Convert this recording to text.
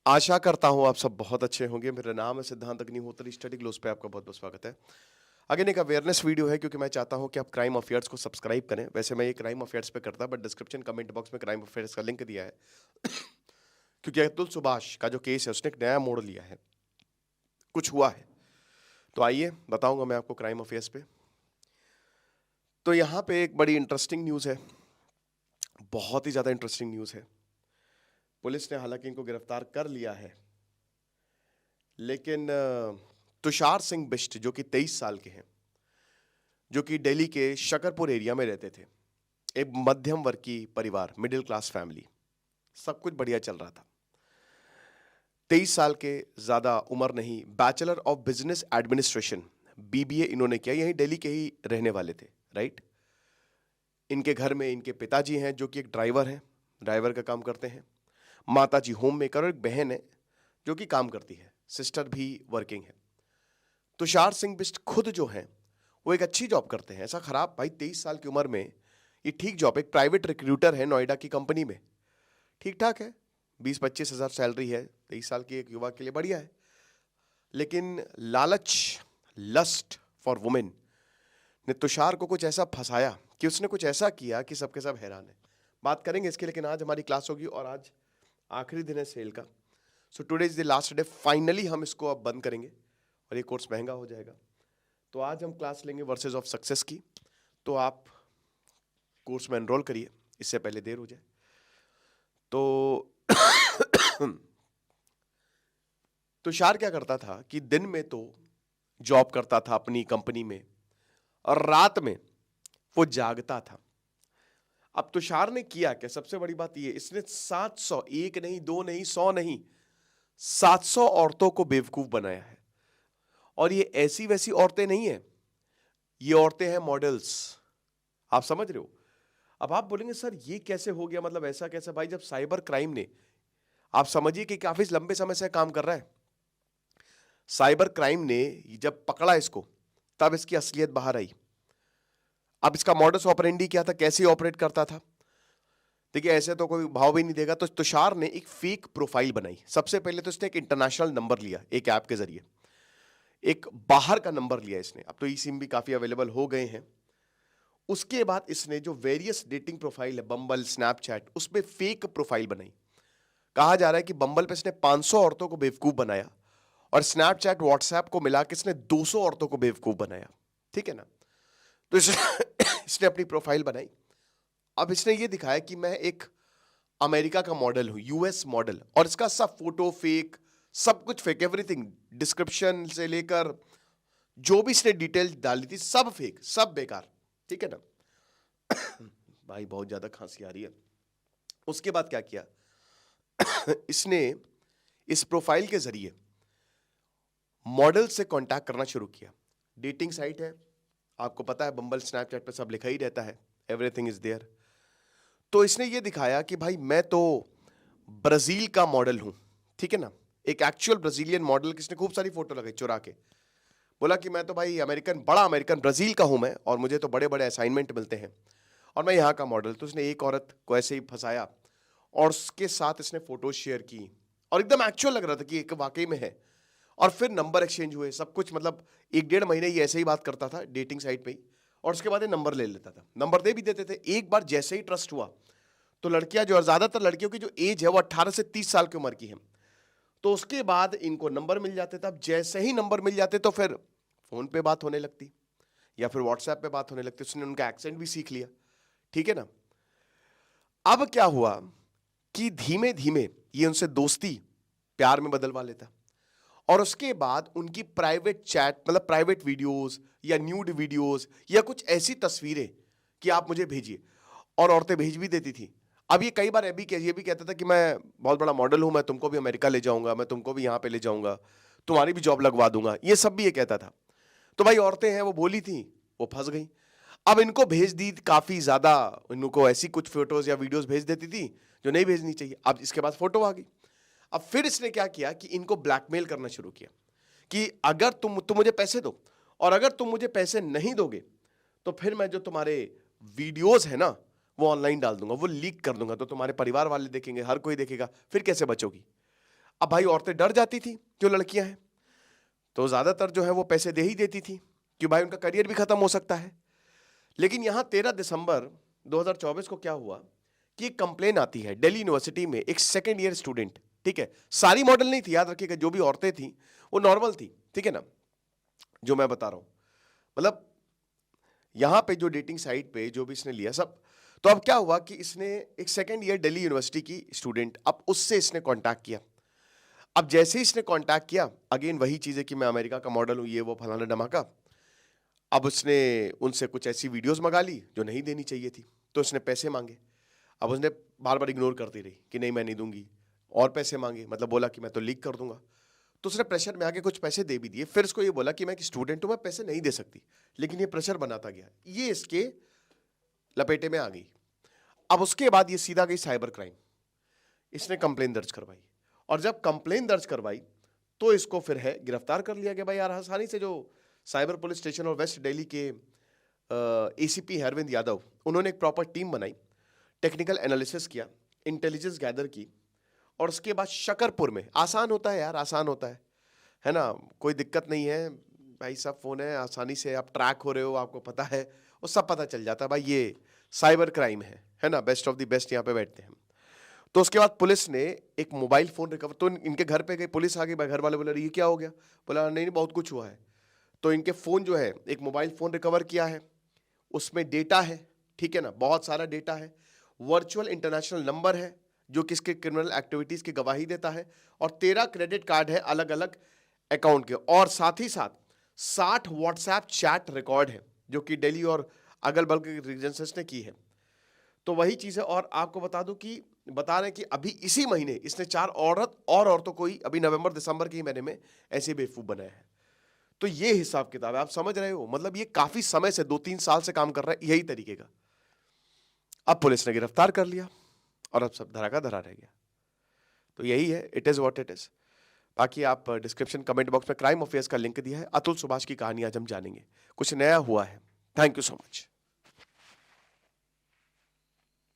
आशा करता हूँ आप सब बहुत अच्छे होंगे। मेरा नाम है सिद्धांत अग्निहोत्री। स्टडी ग्लोस पे आपका बहुत बहुत स्वागत है। अगेन एक अवेयरनेस वीडियो है क्योंकि मैं चाहता हूँ कि आप क्राइम अफेयर्स को सब्सक्राइब करें। वैसे मैं ये क्राइम अफेयर्स पे करता बट डिस्क्रिप्शन कमेंट बॉक्स में क्राइम अफेयर्स का लिंक दिया है क्योंकि अतुल सुभाष का जो केस है उसने एक नया मोड़ लिया है, कुछ हुआ है। तो आइए बताऊंगा मैं आपको क्राइम अफेयर्स पे। तो यहाँ पे एक बड़ी इंटरेस्टिंग न्यूज़ है, बहुत ही ज़्यादा इंटरेस्टिंग न्यूज़ है। पुलिस ने हालांकि इनको गिरफ्तार कर लिया है, लेकिन तुषार सिंह बिष्ट जो कि 23 साल के हैं, जो कि दिल्ली के शकरपुर एरिया में रहते थे, एक मध्यम वर्ग की परिवार, मिडिल क्लास फैमिली, सब कुछ बढ़िया चल रहा था। 23 साल के, ज्यादा उम्र नहीं, bachelor of business administration BBA इन्होंने किया, यहीं दिल्ली के ही रहने वाले थे, राइट। इनके घर में इनके पिताजी हैं जो कि एक ड्राइवर हैं, ड्राइवर का काम करते हैं। माताजी होम मेकर और एक बहन है जो कि काम करती है, सिस्टर भी वर्किंग है। तुषार सिंह बिष्ट खुद जो हैं वो एक अच्छी जॉब करते हैं, ऐसा खराब भाई 23 साल की उम्र में ये ठीक जॉब, एक प्राइवेट रिक्रूटर है नोएडा की कंपनी में, ठीक ठाक है, 20-25 हज़ार सैलरी है, 23 साल की एक युवा के लिए बढ़िया है। लेकिन लालच, लस्ट फॉर वुमेन ने तुषार को कुछ ऐसा फंसाया कि उसने कुछ ऐसा किया कि सबके सब हैरान है। बात करेंगे इसके, लेकिन आज हमारी क्लास होगी और आज आखिरी दिन है सेल का। So today is the last day, finally हम इसको अब बंद करेंगे और ये कोर्स महंगा हो जाएगा। तो आज हम क्लास लेंगे वर्सेस ऑफ सक्सेस की। तो आप कोर्स में एनरोल करिए, इससे पहले देर हो जाए। तो तुषार क्या करता था कि दिन में तो जॉब करता था अपनी कंपनी में और रात में वो जागता था। अब तुषार ने किया क्या, सबसे बड़ी बात ये, इसने 700, एक नहीं, दो नहीं, 100 नहीं, 700 औरतों को बेवकूफ बनाया है। और ये ऐसी वैसी औरतें नहीं है, ये औरतें हैं मॉडल्स। आप समझ रहे हो। अब आप बोलेंगे सर ये कैसे हो गया, मतलब ऐसा कैसे भाई, जब साइबर क्राइम ने, आप समझिए कि काफी लंबे समय से काम कर रहा है। साइबर क्राइम ने जब पकड़ा इसको तब इसकी असलियत बाहर आई। अब इसका मॉडस ऑपरेंडी क्या था, कैसे ऑपरेट करता था। देखिए ऐसे तो कोई भाव भी नहीं देगा। तो तुषार ने एक फेक प्रोफाइल बनाई। सबसे पहले तो इसने एक इंटरनेशनल नंबर लिया, एक ऐप के जरिए एक बाहर का नंबर लिया इसने। अब तो ई सिम भी काफी अवेलेबल हो गए हैं। उसके बाद इसने जो वेरियस डेटिंग प्रोफाइल है, बम्बल, स्नैपचैट, उसमें फेक प्रोफाइल बनाई। कहा जा रहा है कि बम्बल पे इसने 500 औरतों को बेवकूफ बनाया और स्नैपचैट, व्हाट्सएप को मिला के इसने 200 औरतों को बेवकूफ बनाया, ठीक है ना। तो इसने अपनी प्रोफाइल बनाई। अब इसने ये दिखाया कि मैं एक अमेरिका का मॉडल हूं, यूएस मॉडल, और इसका सब फोटो फेक, सब कुछ फेक, एवरीथिंग, डिस्क्रिप्शन से लेकर जो भी इसने डिटेल डाली थी सब फेक, सब बेकार, ठीक है ना। भाई बहुत ज्यादा खांसी आ रही है। उसके बाद क्या किया इसने, इस प्रोफाइल के जरिए मॉडल से कांटेक्ट करना शुरू किया। डेटिंग साइट है, आपको पता है, बम्बल, स्नैपचैट पे सब लिखा ही रहता है, एवरीथिंग इज देयर। तो इसने ये दिखाया कि भाई मैं तो ब्राजील का मॉडल हूं, ठीक है ना, एक एक्चुअल ब्राजीलियन मॉडल। किसने खूब सारी फोटो लगाई चुरा के, बोला कि मैं तो भाई अमेरिकन, बड़ा अमेरिकन, ब्राजील का हूं मैं, और मुझे तो बड़े बड़े असाइनमेंट मिलते हैं और मैं यहाँ का मॉडल। तो उसने एक औरत को ऐसे ही फंसाया और उसके साथ इसने फोटो शेयर की और एकदम एक्चुअल लग रहा था कि एक वाकई में है। और फिर नंबर एक्सचेंज हुए, सब कुछ, मतलब 1-1.5 महीने ये ऐसे ही बात करता था डेटिंग साइट पे ही, और उसके बाद ये नंबर ले लेता था, नंबर दे भी देते थे। एक बार जैसे ही ट्रस्ट हुआ तो लड़कियां जो, और ज्यादातर लड़कियों की जो एज है वो 18 से 30 साल की उम्र की है, तो उसके बाद इनको नंबर मिल जाते थे। अब जैसे ही नंबर मिल जाते तो फिर फोन पे बात होने लगती या फिर व्हाट्सएप पे बात होने लगती। उसने उनका एक्सेंट भी सीख लिया, ठीक है ना। अब क्या हुआ कि धीमे धीमे ये उनसे दोस्ती प्यार में बदलवा लेता और उसके बाद उनकी प्राइवेट चैट, मतलब प्राइवेट वीडियोस या न्यूड वीडियोस या कुछ ऐसी तस्वीरें कि आप मुझे भेजिए, और औरतें भेज भी देती थी। अब ये कई बार ये भी कहता था कि मैं बहुत बड़ा मॉडल हूं, मैं तुमको भी अमेरिका ले जाऊंगा, मैं तुमको भी यहां पे ले जाऊंगा, तुम्हारी भी जॉब लगवा दूंगा, ये सब भी ये कहता था। तो भाई औरतें हैं वो बोली थी, वो फंस गई। अब इनको भेज दी काफी ज्यादा, इनको ऐसी कुछ फोटोज या वीडियोस भेज देती थी जो नहीं भेजनी चाहिए। अब इसके बाद फोटो आ गई। अब फिर इसने क्या किया कि इनको ब्लैकमेल करना शुरू किया कि अगर तुम मुझे पैसे दो, और अगर तुम मुझे पैसे नहीं दोगे तो फिर मैं जो तुम्हारे वीडियोस है ना वो ऑनलाइन डाल दूंगा, वो लीक कर दूंगा, तो तुम्हारे परिवार वाले देखेंगे, हर कोई देखेगा, फिर कैसे बचोगी। अब भाई औरतें डर जाती थी जो लड़कियां हैं, तो ज्यादातर जो है वो पैसे दे ही देती थी कि भाई उनका करियर भी खत्म हो सकता है। लेकिन यहां 13 दिसंबर 2024 को क्या हुआ कि एक कंप्लेन आती है दिल्ली यूनिवर्सिटी में, एक सेकेंड ईयर स्टूडेंट, ठीक है, सारी मॉडल नहीं थी, याद रखिएगा, जो भी औरतें थी वो नॉर्मल थी, ठीक है ना, जो मैं बता रहा हूं, मतलब यहां पे जो डेटिंग साइट पे जो भी इसने लिया सब। तो अब क्या हुआ कि इसने एक सेकेंड ईयर दिल्ली यूनिवर्सिटी की स्टूडेंट, अब उससे इसने कांटेक्ट किया। अब जैसे ही इसने कांटेक्ट किया, अगेन वही चीज है कि मैं अमेरिका का मॉडल हूं, ये वो फलाना धमाका। अब उसने उनसे कुछ ऐसी वीडियोस मंगा ली जो नहीं देनी चाहिए थी, तो उसने पैसे मांगे। अब उसने बार बार इग्नोर करती रही कि नहीं मैं नहीं दूंगी, और पैसे मांगे, मतलब बोला कि मैं तो लीक कर दूंगा। तो उसने प्रेशर में आके कुछ पैसे दे भी दिए, फिर उसको ये बोला कि मैं एक स्टूडेंट हूं, मैं पैसे नहीं दे सकती, लेकिन ये प्रेशर बनाता गया, ये इसके लपेटे में आ गई। अब उसके बाद ये सीधा गई साइबर क्राइम, इसने कंप्लेन दर्ज करवाई, और जब कंप्लेन दर्ज करवाई तो इसको फिर है गिरफ्तार कर लिया गया। भाई यार आसानी से, जो साइबर पुलिस स्टेशन और वेस्ट दिल्ली के एसीपी अरविंद यादव, उन्होंने एक प्रॉपर टीम बनाई, टेक्निकल एनालिसिस किया, इंटेलिजेंस गैदर की, और उसके बाद शकरपुर में, आसान होता है यार, आसान होता है ना, कोई दिक्कत नहीं है भाई, सब फोन है, आसानी से आप ट्रैक हो रहे हो, आपको पता है, वो सब पता चल जाता है भाई, ये साइबर क्राइम है ना, बेस्ट ऑफ द बेस्ट यहाँ पे बैठते हैं। तो उसके बाद पुलिस ने एक मोबाइल फोन रिकवर, तो इनके घर पे गई पुलिस, आ गई, घर वाले बोले ये क्या हो गया, बोला नहीं नहीं बहुत कुछ हुआ है। तो इनके फोन जो है, एक मोबाइल फोन रिकवर किया है, उसमें डेटा है, ठीक है ना, बहुत सारा डेटा है, वर्चुअल इंटरनेशनल नंबर है जो किसके क्रिमिनल एक्टिविटीज की गवाही देता है, और 13 क्रेडिट कार्ड है अलग अलग अकाउंट के, और साथ ही साथ 60 व्हाट्सएप चैट रिकॉर्ड है जो कि दिल्ली और अगल बगल के रीजन ने की है। तो वही चीज है, और आपको बता दूं कि बता रहे हैं कि अभी इसी महीने इसने 4 औरतों को ही अभी नवंबर दिसंबर के ही महीने में ऐसे बेवकूफ बनाया है। तो ये हिसाब किताब है, आप समझ रहे हो, मतलब ये काफी समय से 2-3 साल से काम कर रहा है यही तरीके का। अब पुलिस ने गिरफ्तार कर लिया और अब सब धरा का धरा रह गया। तो यही है, it is what it is. बाकी आप डिस्क्रिप्शन कमेंट बॉक्स में क्राइम अफेयर्स का लिंक दिया है, अतुल सुभाष की कहानी आज हम जानेंगे, कुछ नया हुआ है। Thank you so much.